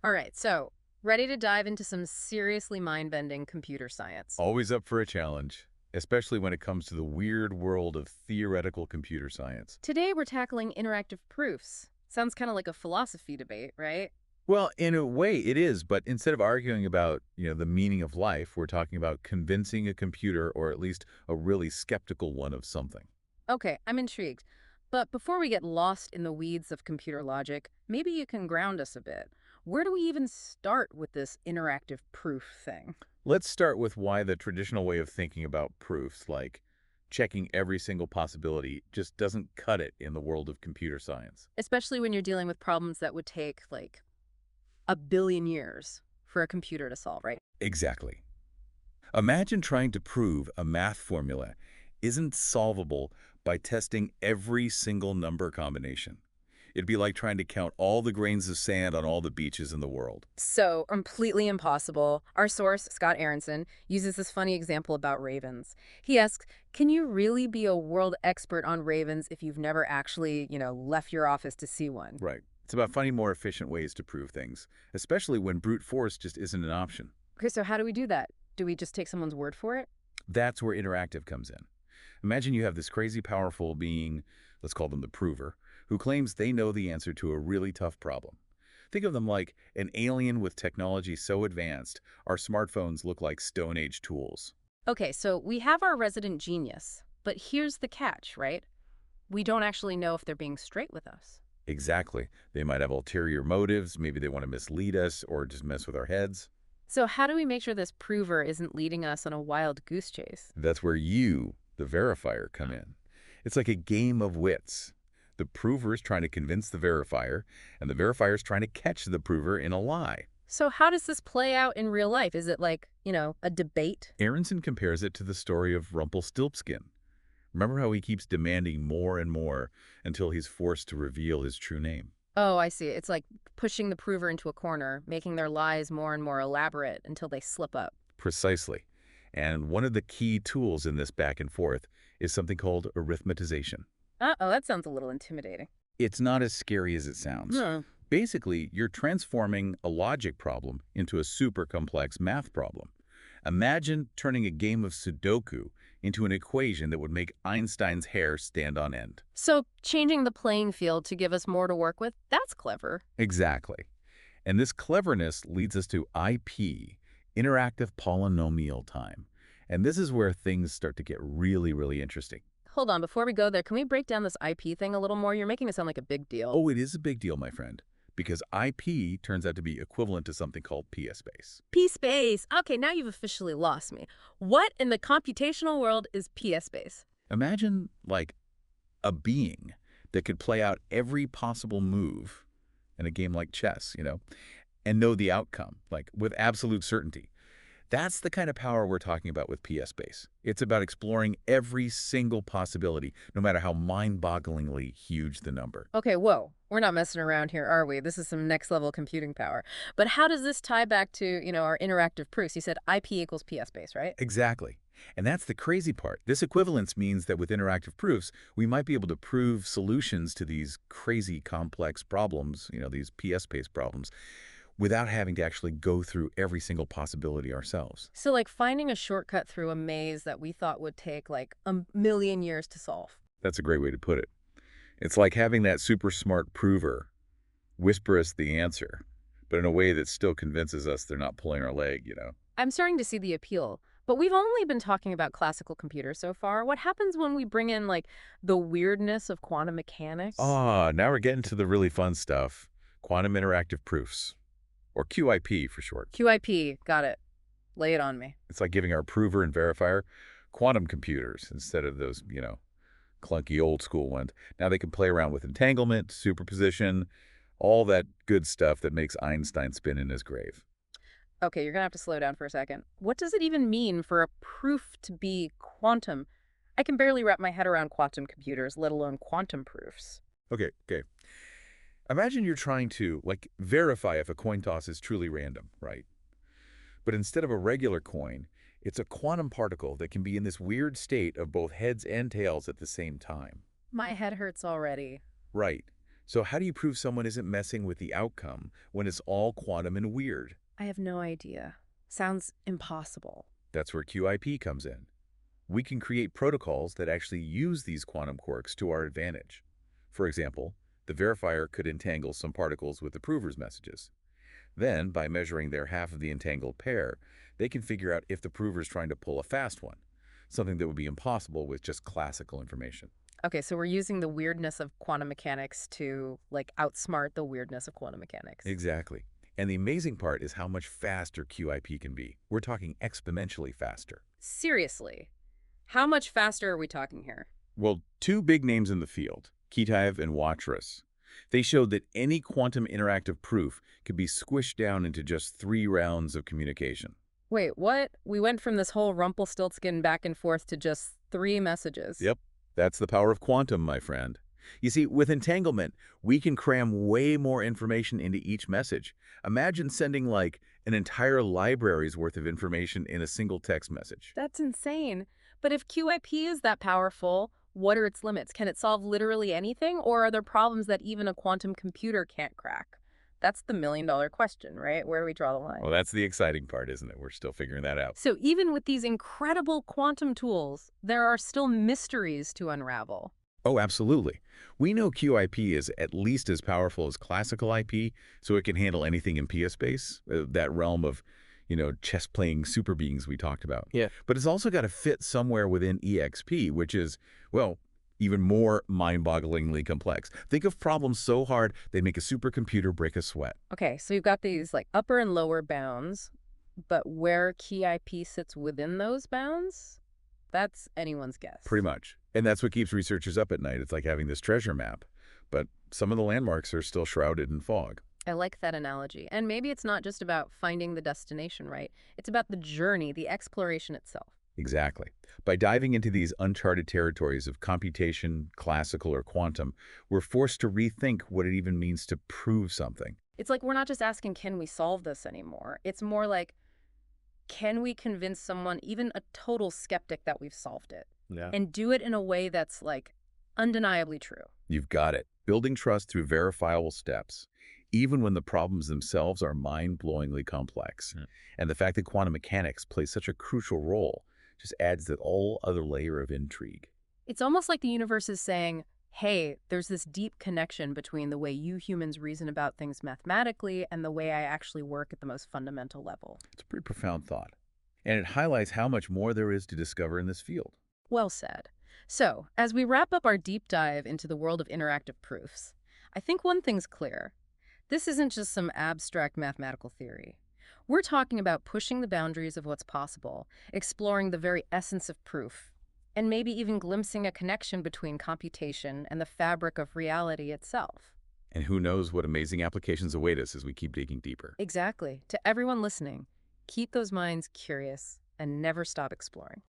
All right, so ready to dive into some seriously mind-bending computer science. Always up for a challenge, especially when it comes to the weird world of theoretical computer science. Today we're tackling interactive proofs. Sounds kind of like a philosophy debate, right? Well, in a way it is, but instead of arguing about, the meaning of life, we're talking about convincing a computer or at least a really skeptical one of something. Okay, I'm intrigued. But before we get lost in the weeds of computer logic, maybe you can ground us a bit. Where do we even start with this interactive proof thing? Let's start with why the traditional way of thinking about proofs, like checking every single possibility, just doesn't cut it in the world of computer science. Especially when you're dealing with problems that would take, like, a billion years for a computer to solve, right? Exactly. Imagine trying to prove a math formula isn't solvable by testing every single number combination. It'd be like trying to count all the grains of sand on all the beaches in the world. So, completely impossible. Our source, Scott Aaronson, uses this funny example about ravens. He asks, can you really be a world expert on ravens if you've never actually, left your office to see one? Right. It's about finding more efficient ways to prove things, especially when brute force just isn't an option. Okay, so how do we do that? Do we just take someone's word for it? That's where interactive comes in. Imagine you have this crazy powerful being, let's call them the prover, who claims they know the answer to a really tough problem. Think of them like an alien with technology so advanced, our smartphones look like Stone Age tools. Okay, so we have our resident genius, but here's the catch, right? We don't actually know if they're being straight with us. Exactly. They might have ulterior motives, maybe they want to mislead us or just mess with our heads. So how do we make sure this prover isn't leading us on a wild goose chase? That's where you, the verifier, come in. It's like a game of wits. The prover is trying to convince the verifier, and the verifier is trying to catch the prover in a lie. So how does this play out in real life? Is it like, a debate? Aronson compares it to the story of Rumpelstiltskin. Remember how he keeps demanding more and more until he's forced to reveal his true name? Oh, I see. It's like pushing the prover into a corner, making their lies more and more elaborate until they slip up. Precisely. And one of the key tools in this back and forth is something called arithmetization. Uh-oh, that sounds a little intimidating. It's not as scary as it sounds. Hmm. Basically, you're transforming a logic problem into a super complex math problem. Imagine turning a game of Sudoku into an equation that would make Einstein's hair stand on end. So changing the playing field to give us more to work with, that's clever. Exactly. And this cleverness leads us to IP, interactive polynomial time. And this is where things start to get really, really interesting. Hold on, before we go there, can we break down this IP thing a little more? You're making it sound like a big deal. Oh, it is a big deal, my friend, because IP turns out to be equivalent to something called PS-space. P-space. Okay, now you've officially lost me. What in the computational world is PS-space? Imagine, like, a being that could play out every possible move in a game like chess, and know the outcome, like, with absolute certainty. That's the kind of power we're talking about with PS-space. It's about exploring every single possibility, no matter how mind-bogglingly huge the number. Okay, whoa. We're not messing around here, are we? This is some next level computing power. But how does this tie back to, our interactive proofs? You said IP equals PS-space, right? Exactly. And that's the crazy part. This equivalence means that with interactive proofs, we might be able to prove solutions to these crazy complex problems, these PS-space problems, without having to actually go through every single possibility ourselves. So like finding a shortcut through a maze that we thought would take like a million years to solve. That's a great way to put it. It's like having that super smart prover whisper us the answer, but in a way that still convinces us they're not pulling our leg. I'm starting to see the appeal, but we've only been talking about classical computers so far. What happens when we bring in like the weirdness of quantum mechanics? Ah, now we're getting to the really fun stuff. Quantum interactive proofs, or QIP for short. QIP, got it. Lay it on me. It's like giving our prover and verifier quantum computers instead of those, clunky old school ones. Now they can play around with entanglement, superposition, all that good stuff that makes Einstein spin in his grave. Okay, you're gonna have to slow down for a second. What does it even mean for a proof to be quantum? I can barely wrap my head around quantum computers, let alone quantum proofs. Okay. Imagine you're trying to, like, verify if a coin toss is truly random, right? But instead of a regular coin, it's a quantum particle that can be in this weird state of both heads and tails at the same time. My head hurts already. Right. So how do you prove someone isn't messing with the outcome when it's all quantum and weird? I have no idea. Sounds impossible. That's where QIP comes in. We can create protocols that actually use these quantum quirks to our advantage. For example, the verifier could entangle some particles with the prover's messages. Then, by measuring their half of the entangled pair, they can figure out if the prover is trying to pull a fast one, something that would be impossible with just classical information. Okay, so we're using the weirdness of quantum mechanics to, like, outsmart the weirdness of quantum mechanics. Exactly. And the amazing part is how much faster QIP can be. We're talking exponentially faster. Seriously, how much faster are we talking here? Well, two big names in the field, Kitaev and Watrous. They showed that any quantum interactive proof could be squished down into just 3 rounds of communication. Wait, what? We went from this whole Rumpelstiltskin back and forth to just 3 messages. Yep, that's the power of quantum, my friend. You see, with entanglement, we can cram way more information into each message. Imagine sending like an entire library's worth of information in a single text message. That's insane. But if QIP is that powerful, what are its limits? Can it solve literally anything, or are there problems that even a quantum computer can't crack? That's the million-dollar question, right? Where do we draw the line? Well, that's the exciting part, isn't it? We're still figuring that out. So even with these incredible quantum tools, there are still mysteries to unravel. Oh, absolutely. We know QIP is at least as powerful as classical IP, so it can handle anything in Pia space, that realm of, chess playing super beings we talked about. Yeah. But it's also got to fit somewhere within EXP, which is, well, even more mind-bogglingly complex. Think of problems so hard they'd make a supercomputer break a sweat. Okay, so you've got these like upper and lower bounds, but where QIP sits within those bounds, that's anyone's guess. Pretty much. And that's what keeps researchers up at night. It's like having this treasure map. But some of the landmarks are still shrouded in fog. I like that analogy. And maybe it's not just about finding the destination, right? It's about the journey, the exploration itself. Exactly. By diving into these uncharted territories of computation, classical, or quantum, we're forced to rethink what it even means to prove something. It's like we're not just asking, can we solve this anymore? It's more like, can we convince someone, even a total skeptic, that we've solved it? Yeah. And do it in a way that's like undeniably true. You've got it. Building trust through verifiable steps, even when the problems themselves are mind-blowingly complex. Hmm. And the fact that quantum mechanics plays such a crucial role just adds that whole other layer of intrigue. It's almost like the universe is saying, hey, there's this deep connection between the way you humans reason about things mathematically and the way I actually work at the most fundamental level. It's a pretty profound thought. And it highlights how much more there is to discover in this field. Well said. So, as we wrap up our deep dive into the world of interactive proofs, I think one thing's clear. This isn't just some abstract mathematical theory. We're talking about pushing the boundaries of what's possible, exploring the very essence of proof, and maybe even glimpsing a connection between computation and the fabric of reality itself. And who knows what amazing applications await us as we keep digging deeper. Exactly. To everyone listening, keep those minds curious and never stop exploring.